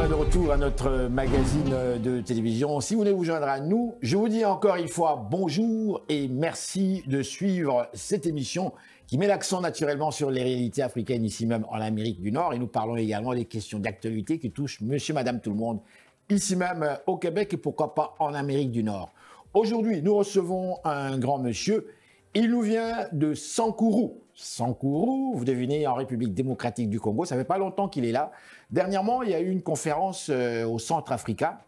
voilà de retour à notre magazine de télévision. Si vous voulez vous joindre à nous, je vous dis encore une fois bonjour et merci de suivre cette émission qui met l'accent naturellement sur les réalités africaines ici même en Amérique du Nord. Et nous parlons également des questions d'actualité qui touchent monsieur, madame, tout le monde, ici même au Québec et pourquoi pas en Amérique du Nord. Aujourd'hui, nous recevons un grand monsieur. Il nous vient de Sankourou. Sankourou, vous devinez, en République démocratique du Congo. Ça fait pas longtemps qu'il est là. Dernièrement, il y a eu une conférence au Centrafrica.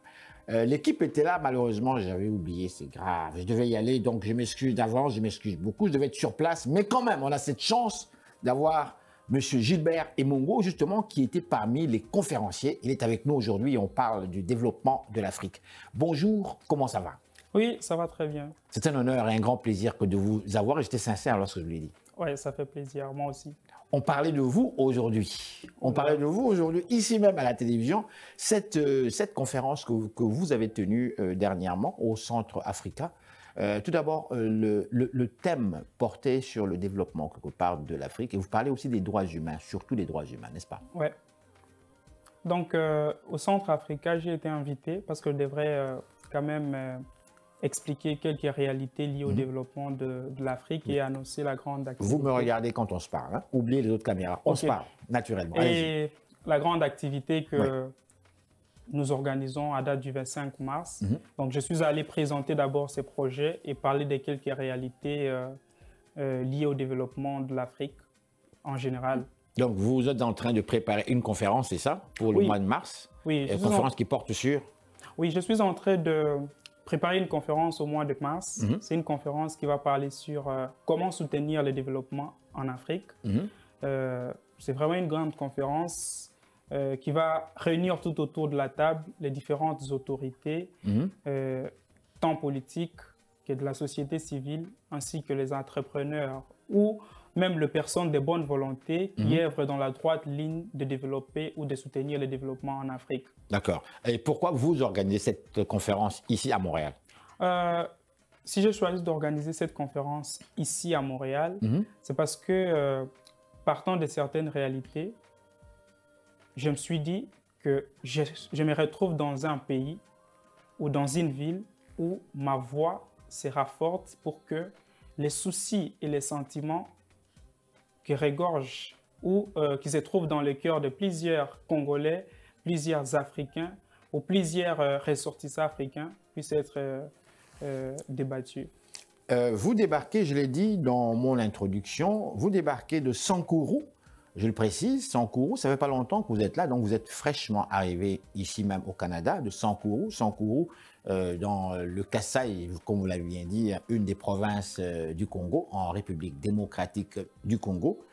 L'équipe était là, malheureusement, j'avais oublié, c'est grave. Je devais y aller, donc je m'excuse d'avance, je m'excuse beaucoup. Je devais être sur place, mais quand même, on a cette chance d'avoir M. Gilbert Emongo, justement, qui était parmi les conférenciers. Il est avec nous aujourd'hui et on parle du développement de l'Afrique. Bonjour, comment ça va? Oui, ça va très bien. C'est un honneur et un grand plaisir que de vous avoir et j'étais sincère lorsque je vous l'ai dit. Oui, ça fait plaisir, moi aussi. On parlait de vous aujourd'hui. On parlait de vous aujourd'hui, ici même à la télévision. Cette conférence que vous avez tenue dernièrement au Centre Africa, tout d'abord, le thème portait sur le développement quelque part de l'Afrique et vous parlez aussi des droits humains, surtout des droits humains, n'est-ce pas? Oui. Donc, au Centre Africa, j'ai été invité parce que je devrais quand même expliquer quelques réalités liées au développement de l'Afrique et annoncer la grande activité. Vous me regardez quand on se parle, hein? Oubliez les autres caméras, on se parle naturellement. Et la grande activité que nous organisons à date du 25 mars. Donc, je suis allé présenter d'abord ces projets et parler de quelques réalités liées au développement de l'Afrique en général. Donc, vous êtes en train de préparer une conférence, c'est ça, pour le mois de mars? Oui. Une conférence qui porte sur? Oui, je suis en train de préparer une conférence au mois de mars. C'est une conférence qui va parler sur comment soutenir le développement en Afrique. C'est vraiment une grande conférence qui va réunir tout autour de la table les différentes autorités, tant politiques que de la société civile, ainsi que les entrepreneurs ou même les personnes de bonne volonté qui œuvrent dans la droite ligne de développer ou de soutenir le développement en Afrique. D'accord. Et pourquoi vous organisez cette conférence ici à Montréal? Si j'ai choisi d'organiser cette conférence ici à Montréal, c'est parce que, partant de certaines réalités, je me suis dit que je me retrouve dans un pays ou dans une ville où ma voix sera forte pour que les soucis et les sentiments qui regorgent ou qui se trouvent dans le cœur de plusieurs Congolais, plusieurs Africains ou plusieurs ressortissants africains puissent être débattus. Vous débarquez, je l'ai dit dans mon introduction, vous débarquez de Sankourou. Je le précise, Sankourou, ça fait pas longtemps que vous êtes là, donc vous êtes fraîchement arrivé ici même au Canada, de Sankourou. Sankourou, dans le Kasaï, comme vous l'avez bien dit, une des provinces du Congo, en République démocratique du Congo.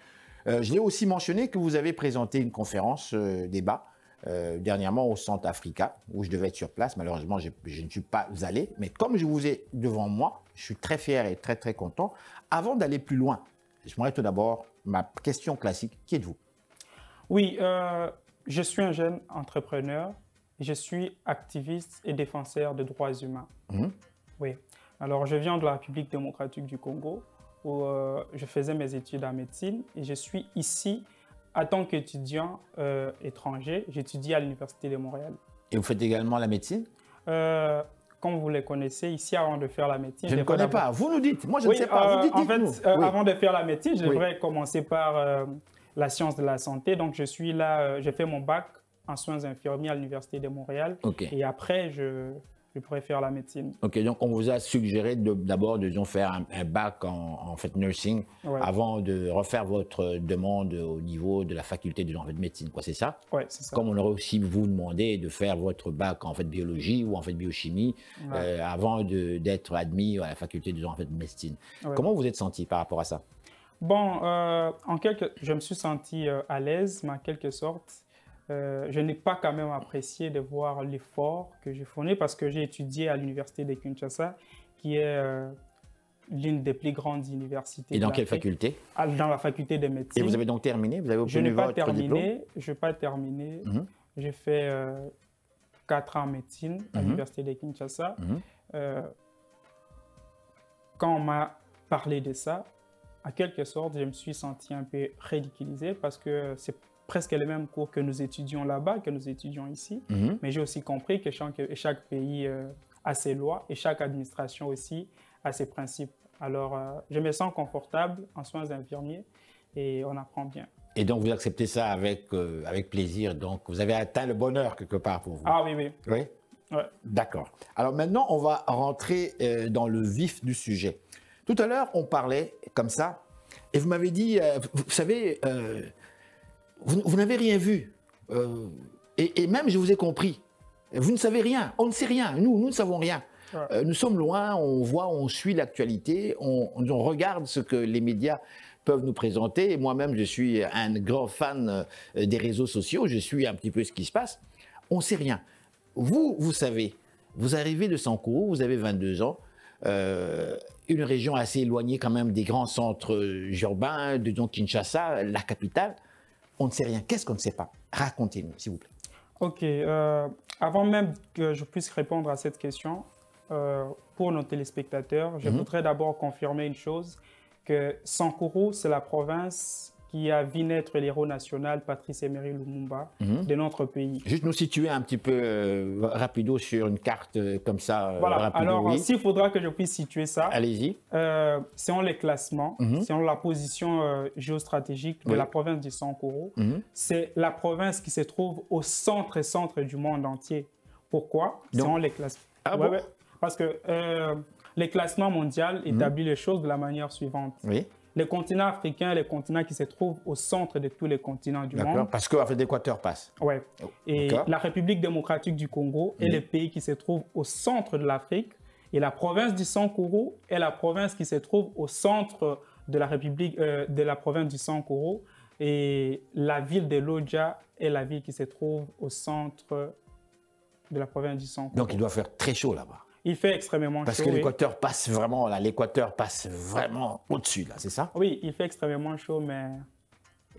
Je l'ai aussi mentionné que vous avez présenté une conférence débat dernièrement au Centre Africa, où je devais être sur place. Malheureusement, je ne suis pas allé, mais comme je vous ai devant moi, je suis très fier et très, très content. Avant d'aller plus loin, j'aimerais tout d'abord ma question classique. Qui êtes-vous? Oui, je suis un jeune entrepreneur. Je suis activiste et défenseur des droits humains. Oui. Alors, je viens de la République démocratique du Congo, où je faisais mes études en médecine et je suis ici en tant qu'étudiant étranger. J'étudie à l'Université de Montréal. Et vous faites également la médecine? Comme vous le connaissez, ici, avant de faire la médecine... Je ne connais pas. Vous nous dites. Moi, je ne sais pas. Vous dites, en fait, avant de faire la médecine, je devrais commencer par la science de la santé. Donc, je suis là, j'ai fait mon bac en soins infirmiers à l'Université de Montréal. Et après, je pourrais faire la médecine. Ok, donc on vous a suggéré d'abord de faire un bac en fait nursing avant de refaire votre demande au niveau de la faculté de médecine, quoi, c'est ça? Oui, c'est ça. Comme on aurait aussi vous demandé de faire votre bac en fait biologie ou en fait biochimie avant d'être admis à la faculté de médecine. Comment vous êtes senti par rapport à ça? Bon, je me suis senti à l'aise, mais en quelque sorte, je n'ai pas quand même apprécié de voir l'effort que j'ai fourni parce que j'ai étudié à l'Université de Kinshasa, qui est l'une des plus grandes universités. Et dans quelle faculté? Dans la faculté de médecine. Et vous avez donc terminé? Vous avez obtenu votre diplôme? Je n'ai pas terminé. J'ai fait 4 ans en médecine à l'Université de Kinshasa. Quand on m'a parlé de ça, en quelque sorte, je me suis senti un peu ridiculisé parce que c'est presque les mêmes cours que nous étudions là-bas, que nous étudions ici. Mais j'ai aussi compris que chaque pays a ses lois et chaque administration aussi a ses principes. Alors, je me sens confortable en soins infirmiers et on apprend bien. Et donc, vous acceptez ça avec plaisir. Donc, vous avez atteint le bonheur quelque part pour vous. Ah oui, oui. Oui? Ouais. D'accord. Alors maintenant, on va rentrer dans le vif du sujet. Tout à l'heure, on parlait comme ça, et vous m'avez dit, vous savez, vous n'avez rien vu. Et même, je vous ai compris. Vous ne savez rien. On ne sait rien. Nous ne savons rien. Ouais. Nous sommes loin, on voit, on suit l'actualité, on regarde ce que les médias peuvent nous présenter. Moi-même, je suis un grand fan des réseaux sociaux. Je suis un petit peu ce qui se passe. On ne sait rien. Vous savez, vous arrivez de Sankuru, vous avez 22 ans, une région assez éloignée quand même des grands centres urbains, de Kinshasa, la capitale. On ne sait rien. Qu'est-ce qu'on ne sait pas? Racontez-nous, s'il vous plaît. OK. Avant même que je puisse répondre à cette question, pour nos téléspectateurs, je voudrais d'abord confirmer une chose, que Sankuru, c'est la province qui a vu naître l'héros national Patrice Emery Lumumba de notre pays. Juste nous situer un petit peu rapido sur une carte comme ça. Voilà, rapido, alors oui. s'il faudra que je puisse situer ça, allez-y. Selon les classements, selon la position géostratégique de la province du Sankuru, c'est la province qui se trouve au centre du monde entier. Pourquoi? Selon les classements. Ah bon? Parce que les classements mondiaux établissent les choses de la manière suivante. Oui. Les continents africains, les continents qui se trouvent au centre de tous les continents du monde. Parce que l'Équateur passe. Oui. Et la République démocratique du Congo est le pays qui se trouve au centre de l'Afrique. Et la province du Sankuru est la province qui se trouve au centre de la République, de la province du Sankuru. Et la ville de Lodja est la ville qui se trouve au centre de la province du Sankuru. Donc il doit faire très chaud là-bas. Il fait extrêmement chaud. Parce que l'Équateur passe vraiment, là, l'Équateur passe vraiment au-dessus, là, c'est ça? Oui, il fait extrêmement chaud, mais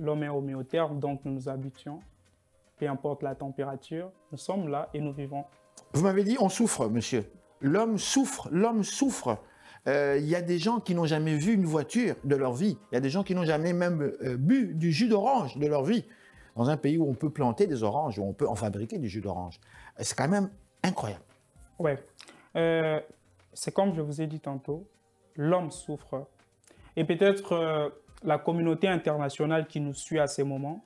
l'homme est homéotherme, donc nous nous habituons. Peu importe la température, nous sommes là et nous vivons. Vous m'avez dit, on souffre, monsieur. L'homme souffre, l'homme souffre. Il y a des gens qui n'ont jamais vu une voiture de leur vie. Il y a des gens qui n'ont jamais même bu du jus d'orange de leur vie. Dans un pays où on peut planter des oranges, où on peut en fabriquer du jus d'orange. C'est quand même incroyable. Oui. C'est comme je vous ai dit tantôt, l'homme souffre. Et peut-être la communauté internationale qui nous suit à ces moments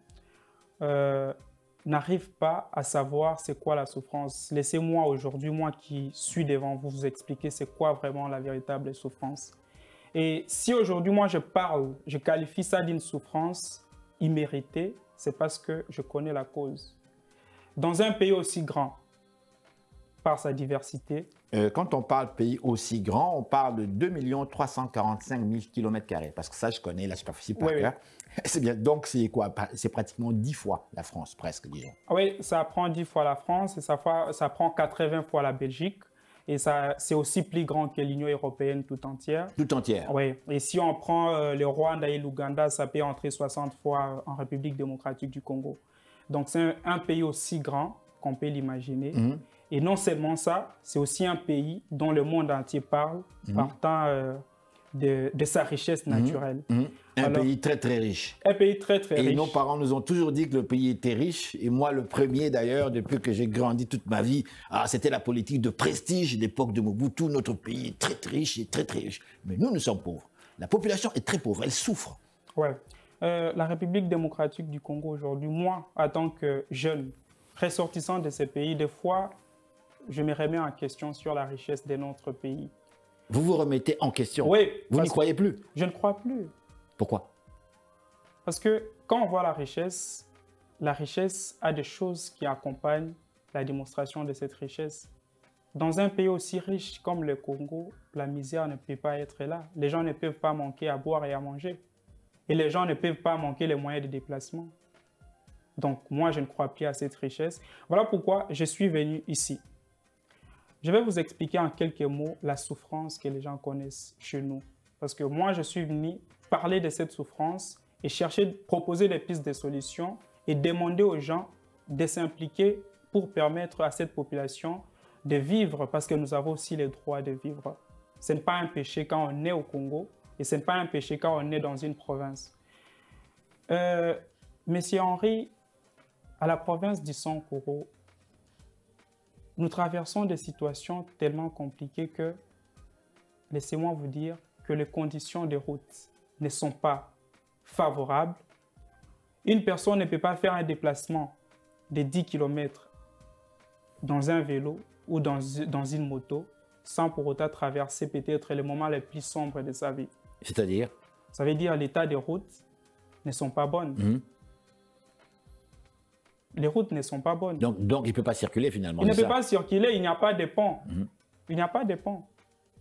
n'arrive pas à savoir c'est quoi la souffrance. Laissez-moi aujourd'hui, moi qui suis devant vous, vous expliquer c'est quoi vraiment la véritable souffrance. Et si aujourd'hui, moi je qualifie ça d'une souffrance imméritée, c'est parce que je connais la cause. Dans un pays aussi grand, par sa diversité. Quand on parle pays aussi grand, on parle de 2 345 000 km². Parce que ça, je connais la superficie par cœur. C'est bien. Donc, c'est quoi? C'est pratiquement 10 fois la France, presque, disons. Oui, ça prend 10 fois la France et ça prend 80 fois la Belgique. Et c'est aussi plus grand que l'Union européenne tout entière. Tout entière. Oui. Et si on prend le Rwanda et l'Ouganda, ça peut entrer 60 fois en République démocratique du Congo. Donc, c'est un pays aussi grand qu'on peut l'imaginer. Et non seulement ça, c'est aussi un pays dont le monde entier parle, partant de sa richesse naturelle. Un pays très, très riche. Un pays très, très riche. Et nos parents nous ont toujours dit que le pays était riche. Et moi, le premier d'ailleurs, depuis que j'ai grandi toute ma vie, c'était la politique de prestige. L'époque de Mobutu, notre pays est très, très riche et très, très riche. Mais nous sommes pauvres. La population est très pauvre, elle souffre. Ouais. La République démocratique du Congo aujourd'hui, moi, en tant que jeune, ressortissant de ces pays, des fois, je me remets en question sur la richesse de notre pays. Vous vous remettez en question? Oui. Vous n'y croyez plus? Je ne crois plus. Pourquoi? Parce que quand on voit la richesse a des choses qui accompagnent la démonstration de cette richesse. Dans un pays aussi riche comme le Congo, la misère ne peut pas être là. Les gens ne peuvent pas manquer à boire et à manger. Et les gens ne peuvent pas manquer les moyens de déplacement. Donc moi, je ne crois plus à cette richesse. Voilà pourquoi je suis venu ici. Je vais vous expliquer en quelques mots la souffrance que les gens connaissent chez nous. Parce que moi, je suis venu parler de cette souffrance et proposer des pistes de solutions et demander aux gens de s'impliquer pour permettre à cette population de vivre, parce que nous avons aussi le droit de vivre. Ce n'est pas un péché quand on est au Congo et ce n'est pas un péché quand on est dans une province. Monsieur Henry, à la province du Sankoro, nous traversons des situations tellement compliquées que, laissez-moi vous dire, que les conditions de route ne sont pas favorables. Une personne ne peut pas faire un déplacement de 10 km dans un vélo ou dans une moto sans pour autant traverser peut-être les moments les plus sombres de sa vie. C'est-à-dire? Ça veut dire que l'état des routes ne sont pas bonnes. Les routes ne sont pas bonnes. Donc il ne peut pas circuler finalement. Il ne peut pas circuler, il n'y a pas de pont. Il n'y a pas de pont.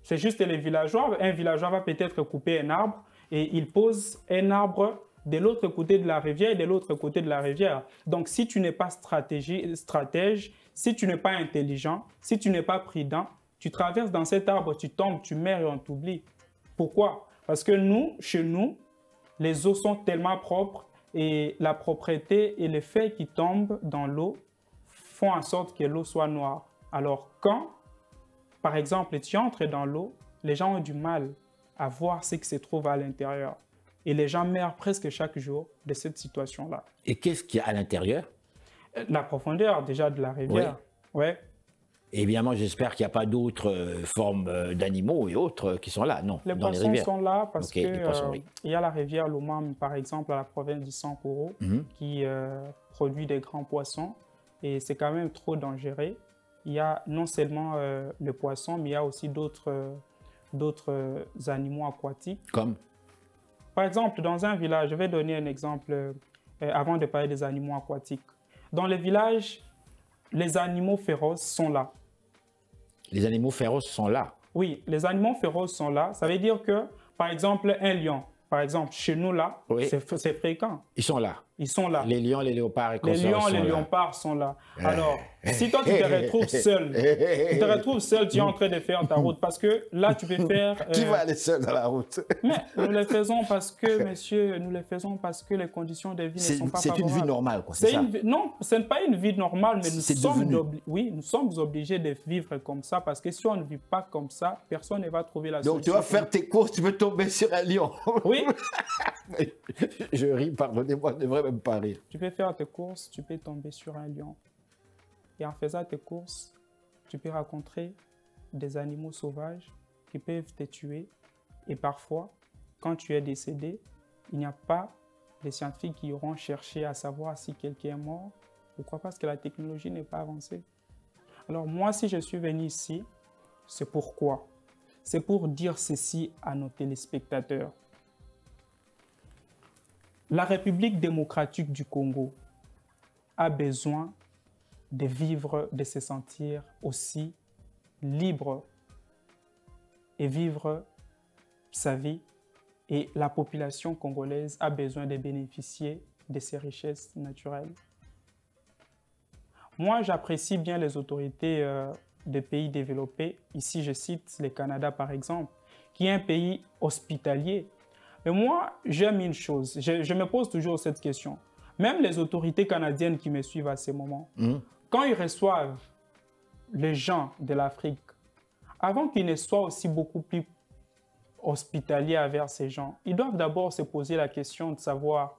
C'est juste les villageois. Un villageois va peut-être couper un arbre et il pose un arbre de l'autre côté de la rivière et de l'autre côté de la rivière. Donc si tu n'es pas stratège, si tu n'es pas intelligent, si tu n'es pas prudent, tu traverses dans cet arbre, tu tombes, tu meurs et on t'oublie. Pourquoi? Parce que nous, chez nous, les eaux sont tellement propres et la propreté et les feuilles qui tombent dans l'eau font en sorte que l'eau soit noire. Alors quand, par exemple, tu entres dans l'eau, les gens ont du mal à voir ce qui se trouve à l'intérieur. Et les gens meurent presque chaque jour de cette situation-là. Et qu'est-ce qu'il y a à l'intérieur? La profondeur déjà de la rivière. Oui. Ouais. Évidemment, j'espère qu'il n'y a pas d'autres formes d'animaux et autres qui sont là, non? Les dans poissons les sont là parce okay, que il y a la rivière Lomam, par exemple, à la province du Sankoro, qui produit des grands poissons. Et c'est quand même trop dangereux. Il y a non seulement le poisson, mais il y a aussi d'autres animaux aquatiques. Comme? Par exemple, dans un village, je vais donner un exemple avant de parler des animaux aquatiques. Dans les villages, les animaux féroces sont là. Les animaux féroces sont là? Oui, les animaux féroces sont là. Ça veut dire que, par exemple, un lion, par exemple, chez nous là, c'est fréquent. Ils sont là? Ils sont là. Les lions, les léopards et les lions, les léopards sont là. Alors, si toi tu te retrouves seul, tu es en train de faire ta route parce que là tu peux faire... Qui va aller seul dans la route? Mais nous le faisons parce que, monsieur, nous le faisons parce que les conditions de vie ne sont pas favorables. C'est une vie normale, quoi, c'est ça? Non, ce n'est pas une vie normale, mais nous sommes obligés de vivre comme ça parce que si on ne vit pas comme ça, personne ne va trouver la solution. Donc tu vas faire tes courses, tu peux tomber sur un lion. Oui. Je ris, pardonnez-moi, je ne devrais même pas rire. Tu peux faire tes courses, tu peux tomber sur un lion. Et en faisant tes courses, tu peux rencontrer des animaux sauvages qui peuvent te tuer. Et parfois, quand tu es décédé, il n'y a pas de scientifiques qui auront cherché à savoir si quelqu'un est mort. Pourquoi? Parce que la technologie n'est pas avancée. Alors moi, si je suis venu ici, c'est pourquoi? C'est pour dire ceci à nos téléspectateurs. La République démocratique du Congo a besoin de vivre, de se sentir aussi libre et vivre sa vie. Et la population congolaise a besoin de bénéficier de ses richesses naturelles. Moi, j'apprécie bien les autorités des pays développés. Ici, je cite le Canada, par exemple, qui est un pays hospitalier. Mais moi, j'aime une chose. Je me pose toujours cette question. Même les autorités canadiennes qui me suivent à ces moments, quand ils reçoivent les gens de l'Afrique, avant qu'ils ne soient aussi beaucoup plus hospitaliers envers ces gens, ils doivent d'abord se poser la question de savoir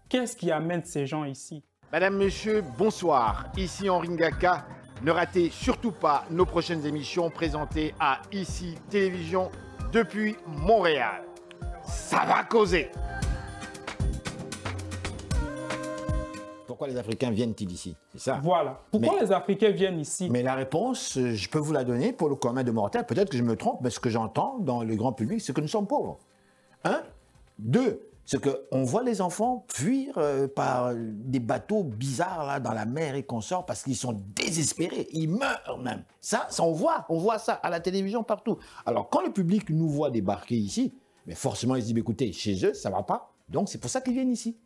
qu'est-ce qui amène ces gens ici. Madame, Monsieur, bonsoir. Ici Henri Ngaka. Ne ratez surtout pas nos prochaines émissions présentées à ICI Télévision depuis Montréal. Ça va causer. Pourquoi les Africains viennent-ils ici? C'est ça. Voilà. Pourquoi les Africains viennent ici? Mais la réponse, je peux vous la donner pour le commun de mortels. Peut-être que je me trompe, mais ce que j'entends dans le grand public, c'est que nous sommes pauvres. Un. Deux, c'est qu'on voit les enfants fuir par des bateaux bizarres là, dans la mer et consorts parce qu'ils sont désespérés. Ils meurent même. Ça on voit ça à la télévision partout. Alors, quand le public nous voit débarquer ici, mais forcément, ils se disent, écoutez, chez eux, ça ne va pas. Donc, c'est pour ça qu'ils viennent ici.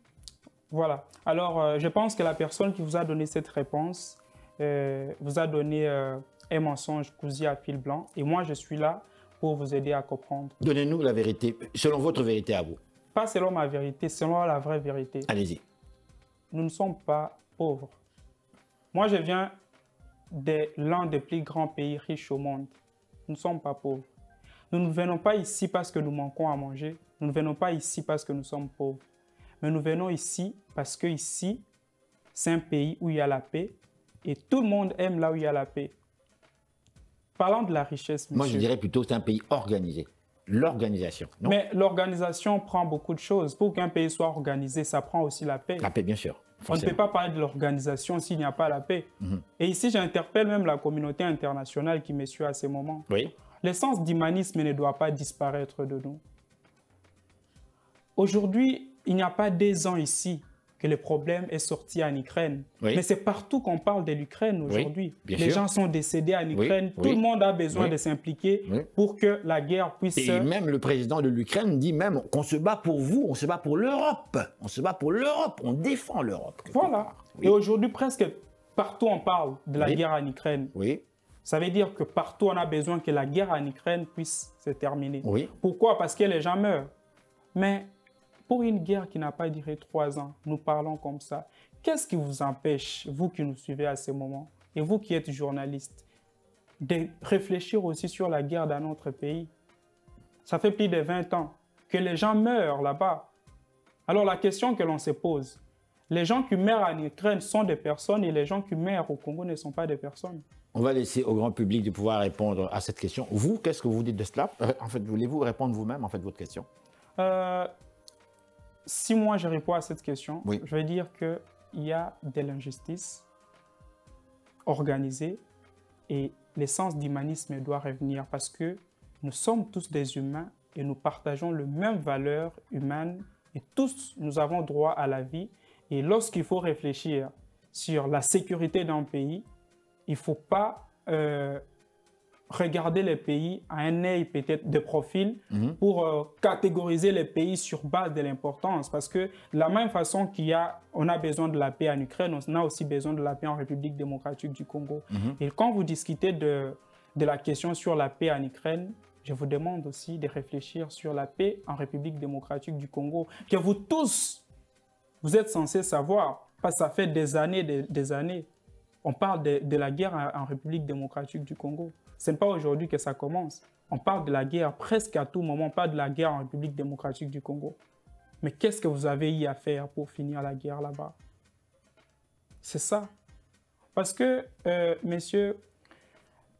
Voilà. Alors, je pense que la personne qui vous a donné cette réponse vous a donné un mensonge cousu à fil blanc. Et moi, je suis là pour vous aider à comprendre. Donnez-nous la vérité, selon votre vérité à vous. Pas selon ma vérité, selon la vraie vérité. Allez-y. Nous ne sommes pas pauvres. Moi, je viens de l'un des plus grands pays riches au monde. Nous ne sommes pas pauvres. Nous ne venons pas ici parce que nous manquons à manger. Nous ne venons pas ici parce que nous sommes pauvres. Mais nous venons ici parce que ici, c'est un pays où il y a la paix et tout le monde aime là où il y a la paix. Parlant de la richesse, monsieur. Moi, je dirais plutôt que c'est un pays organisé. L'organisation. Mais l'organisation prend beaucoup de choses. Pour qu'un pays soit organisé, ça prend aussi la paix. La paix, bien sûr. On ne peut pas parler de l'organisation s'il n'y a pas la paix. Et ici, j'interpelle même la communauté internationale qui me suit à ces moments. Oui. L'essence d'humanisme ne doit pas disparaître de nous. Aujourd'hui, il n'y a pas 2 ans ici que le problème est sorti en Ukraine. Oui. Mais c'est partout qu'on parle de l'Ukraine aujourd'hui. Oui, les gens sont décédés en Ukraine. Tout le monde a besoin de s'impliquer pour que la guerre puisse... Et même le président de l'Ukraine dit même qu'on se bat pour vous, on se bat pour l'Europe. On se bat pour l'Europe, on défend l'Europe. Voilà. Oui. Et aujourd'hui, presque partout on parle de la guerre en Ukraine. Oui. Ça veut dire que partout on a besoin que la guerre en Ukraine puisse se terminer. Oui. Pourquoi? Parce que les gens meurent. Mais pour une guerre qui n'a pas duré 3 ans, nous parlons comme ça. Qu'est-ce qui vous empêche, vous qui nous suivez à ce moment, et vous qui êtes journaliste, de réfléchir aussi sur la guerre dans notre pays? Ça fait plus de 20 ans que les gens meurent là-bas. Alors la question que l'on se pose, les gens qui meurent en Ukraine sont des personnes et les gens qui meurent au Congo ne sont pas des personnes. On va laisser au grand public de pouvoir répondre à cette question. Vous, qu'est-ce que vous dites de cela? En fait, voulez-vous répondre vous-même, en fait, votre question? Si moi je réponds à cette question, oui. je vais dire qu'il y a de l'injustice organisée et l'essence d'humanisme doit revenir parce que nous sommes tous des humains et nous partageons les mêmes valeurs humaines et tous nous avons droit à la vie. Et lorsqu'il faut réfléchir sur la sécurité d'un pays, il ne faut pas regarder les pays à un œil peut-être de profil pour catégoriser les pays sur base de l'importance. Parce que de la même façon qu'on a besoin de la paix en Ukraine, on a aussi besoin de la paix en République démocratique du Congo. Et quand vous discutez de la question sur la paix en Ukraine, je vous demande aussi de réfléchir sur la paix en République démocratique du Congo, que vous tous, vous êtes censés savoir, parce que ça fait des années, on parle de la guerre en République démocratique du Congo. Ce n'est pas aujourd'hui que ça commence. On parle de la guerre presque à tout moment, on parle de la guerre en République démocratique du Congo. Mais qu'est-ce que vous avez eu à faire pour finir la guerre là-bas? C'est ça. Parce que, messieurs,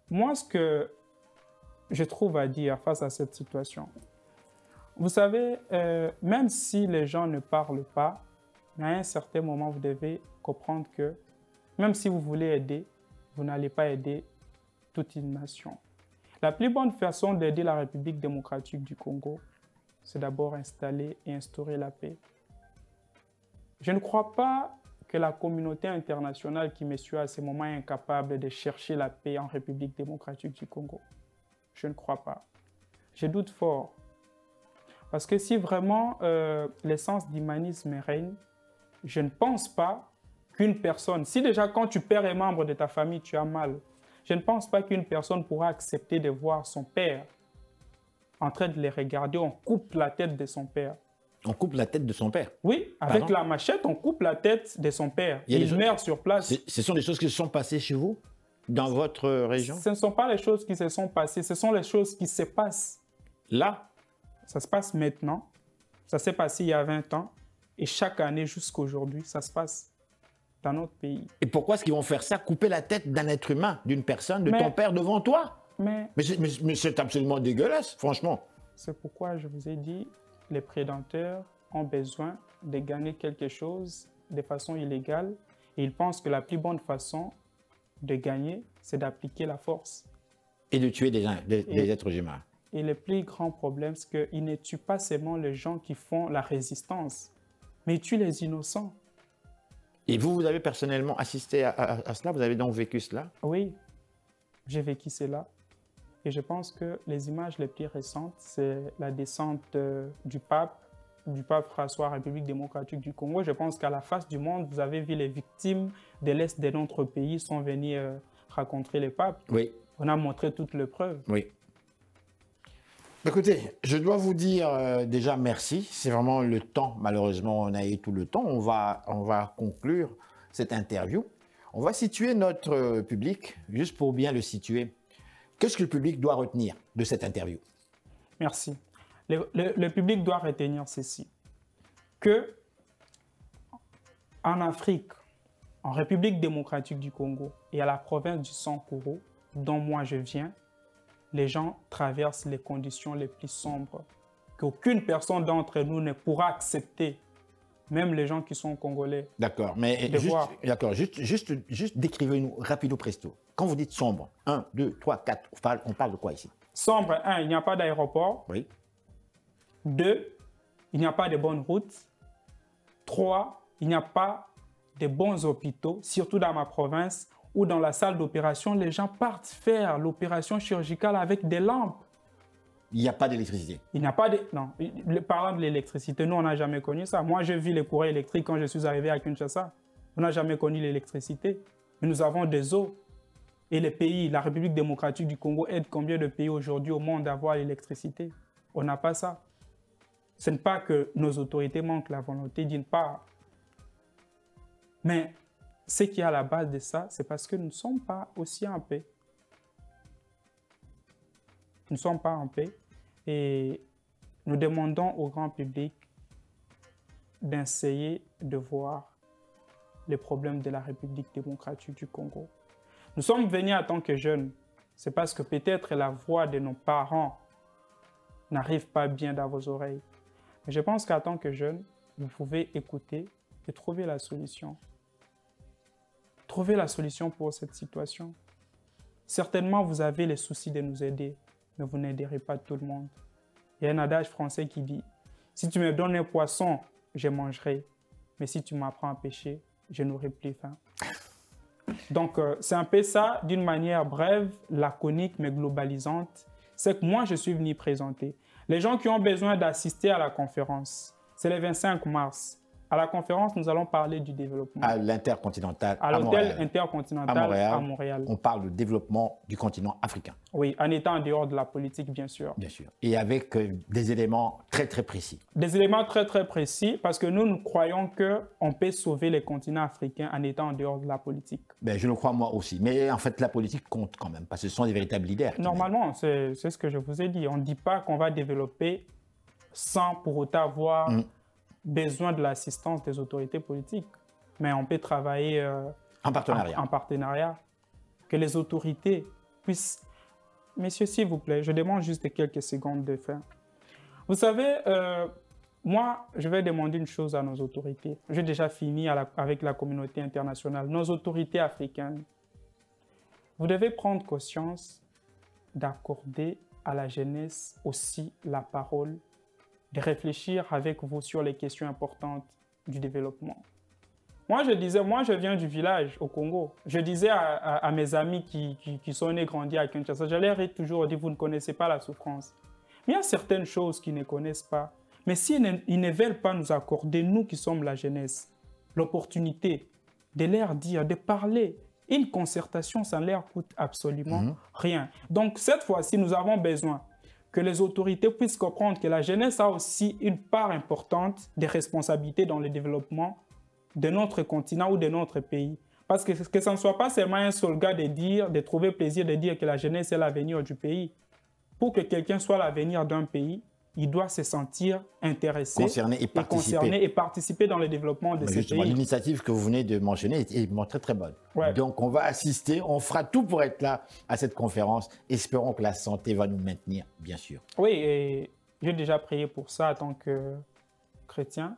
moi, ce que je trouve à dire face à cette situation, vous savez, même si les gens ne parlent pas, à un certain moment, vous devez comprendre que même si vous voulez aider, vous n'allez pas aider toute une nation. La plus bonne façon d'aider la République démocratique du Congo, c'est d'abord installer et instaurer la paix. Je ne crois pas que la communauté internationale qui me suit à ce moment est incapable de chercher la paix en République démocratique du Congo. Je ne crois pas. Je doute fort. Parce que si vraiment l'essence d'humanisme règne, je ne pense pas qu'une personne, si déjà quand tu perds un membre de ta famille, tu as mal, je ne pense pas qu'une personne pourra accepter de voir son père en train de les regarder. On coupe la tête de son père. On coupe la tête de son père? Oui, avec la machette, on coupe la tête de son père. Il meurt sur place. Ce sont des choses qui se sont passées chez vous, dans votre région? Ce ne sont pas les choses qui se sont passées, ce sont les choses qui se passent là. Ça se passe maintenant. Ça s'est passé il y a 20 ans. Et chaque année jusqu'à aujourd'hui, ça se passe dans notre pays. Et pourquoi est-ce qu'ils vont faire ça? Couper la tête d'un être humain, d'une personne, de ton père devant toi? Mais c'est absolument dégueulasse, franchement. C'est pourquoi je vous ai dit, les prédateurs ont besoin de gagner quelque chose de façon illégale. Et ils pensent que la plus bonne façon de gagner, c'est d'appliquer la force. Et de tuer des êtres humains. Et le plus grand problème, c'est qu'ils ne tuent pas seulement les gens qui font la résistance, mais ils tuent les innocents. Et vous avez personnellement assisté à cela? Vous avez donc vécu cela? Oui, j'ai vécu cela. Et je pense que les images les plus récentes, c'est la descente du pape François, République démocratique du Congo. Je pense qu'à la face du monde, vous avez vu les victimes de l'Est de notre pays sont venues rencontrer le pape. Oui. On a montré toutes les preuves. Oui. Écoutez, je dois vous dire déjà merci. C'est vraiment le temps. Malheureusement, on a eu tout le temps. On va conclure cette interview. On va situer notre public, juste pour bien le situer. Qu'est-ce que le public doit retenir de cette interview? Merci. Le public doit retenir ceci. Que en Afrique, En République démocratique du Congo et à la province du Sankuru, dont moi je viens, les gens traversent les conditions les plus sombres qu'aucune personne d'entre nous ne pourra accepter, même les gens qui sont congolais. D'accord, mais juste décrivez-nous rapido presto. Quand vous dites sombre, 1, 2, 3, 4, on parle de quoi ici? Sombre, 1, il n'y a pas d'aéroport. Oui. 2, il n'y a pas de bonnes routes. 3, il n'y a pas de bons hôpitaux, surtout dans ma province, où dans la salle d'opération, les gens partent faire l'opération chirurgicale avec des lampes. Il n'y a pas d'électricité. Il n'y a pas de... Non, parlant de l'électricité, nous, on n'a jamais connu ça. Moi, j'ai vu les courants électriques quand je suis arrivé à Kinshasa. On n'a jamais connu l'électricité. Mais nous avons des eaux. Et les pays, la République démocratique du Congo aide combien de pays aujourd'hui au monde à avoir l'électricité? On n'a pas ça. Ce n'est pas que nos autorités manquent la volonté d'une part. Mais ce qui est à la base de ça, c'est parce que nous ne sommes pas aussi en paix. Nous ne sommes pas en paix et nous demandons au grand public d'essayer de voir les problèmes de la République démocratique du Congo. Nous sommes venus en tant que jeunes. C'est parce que peut-être la voix de nos parents n'arrive pas bien dans vos oreilles. Mais je pense qu'en tant que jeunes, vous pouvez écouter et trouver la solution. Trouver la solution pour cette situation. Certainement, vous avez les soucis de nous aider, mais vous n'aiderez pas tout le monde. Il y a un adage français qui dit « Si tu me donnes un poisson, je mangerai, mais si tu m'apprends à pêcher, je n'aurai plus faim. » Donc, c'est un peu ça, d'une manière brève, laconique, mais globalisante. C'est que moi, je suis venu présenter. Les gens qui ont besoin d'assister à la conférence, c'est le 25 mars. À la conférence, nous allons parler du développement. À l'Intercontinental, à l'hôtel Intercontinental à Montréal. On parle de développement du continent africain. Oui, en étant en dehors de la politique, bien sûr. Bien sûr. Et avec des éléments très, très précis. Des éléments très, très précis, parce que nous croyons qu'on peut sauver les continents africains en étant en dehors de la politique. Ben, je le crois moi aussi. Mais en fait, la politique compte quand même, parce que ce sont des véritables leaders. Normalement, c'est ce que je vous ai dit. On ne dit pas qu'on va développer sans pour autant avoir besoin de l'assistance des autorités politiques. Mais on peut travailler en partenariat. En partenariat. Que les autorités puissent... Messieurs, s'il vous plaît, je demande juste quelques secondes de fin. Vous savez, moi, je vais demander une chose à nos autorités. J'ai déjà fini avec la communauté internationale. Nos autorités africaines, vous devez prendre conscience d'accorder à la jeunesse aussi la parole, de réfléchir avec vous sur les questions importantes du développement. Moi, je viens du village au Congo. Je disais à mes amis qui sont nés grandis à Kinshasa, je leur ai toujours dit, vous ne connaissez pas la souffrance. Mais il y a certaines choses qu'ils ne connaissent pas. Mais s'ils ne veulent pas nous accorder, nous qui sommes la jeunesse, l'opportunité de leur dire, de parler, une concertation, ça ne leur coûte absolument rien. Donc, cette fois-ci, nous avons besoin que les autorités puissent comprendre que la jeunesse a aussi une part importante de responsabilité dans le développement de notre continent ou de notre pays. Parce que ça ne soit pas seulement un slogan de trouver plaisir de dire que la jeunesse est l'avenir du pays. Pour que quelqu'un soit l'avenir d'un pays, il doit se sentir intéressé, concerné et participer dans le développement de ce pays. L'initiative que vous venez de mentionner est très très bonne. Ouais. Donc on va assister, on fera tout pour être là à cette conférence. Espérons que la santé va nous maintenir, bien sûr. Oui, et j'ai déjà prié pour ça en tant que chrétien.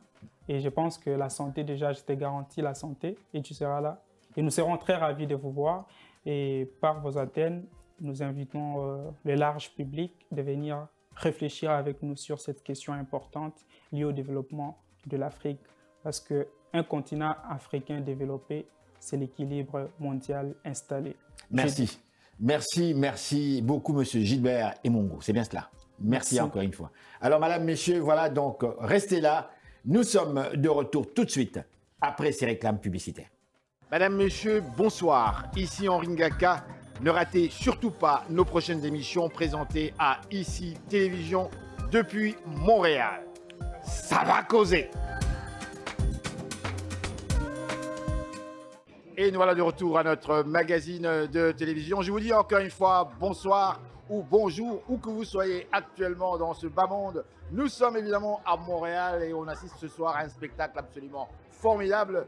Et je pense que la santé, déjà, je t'ai garanti la santé et tu seras là. Et nous serons très ravis de vous voir. Et par vos antennes, nous invitons le large public de venir réfléchir avec nous sur cette question importante liée au développement de l'Afrique. Parce qu'un continent africain développé, c'est l'équilibre mondial installé. Merci. Merci beaucoup, M. Gilbert Emongo. C'est bien cela. Merci encore une fois. Alors, madame, messieurs, voilà, donc, restez là. Nous sommes de retour tout de suite après ces réclames publicitaires. Madame, messieurs, bonsoir. Ici Henri Ngaka. Ne ratez surtout pas nos prochaines émissions présentées à ICI Télévision depuis Montréal. Ça va causer. Et nous voilà de retour à notre magazine de télévision. Je vous dis encore une fois bonsoir ou bonjour, où que vous soyez actuellement dans ce bas monde. Nous sommes évidemment à Montréal et on assiste ce soir à un spectacle absolument formidable.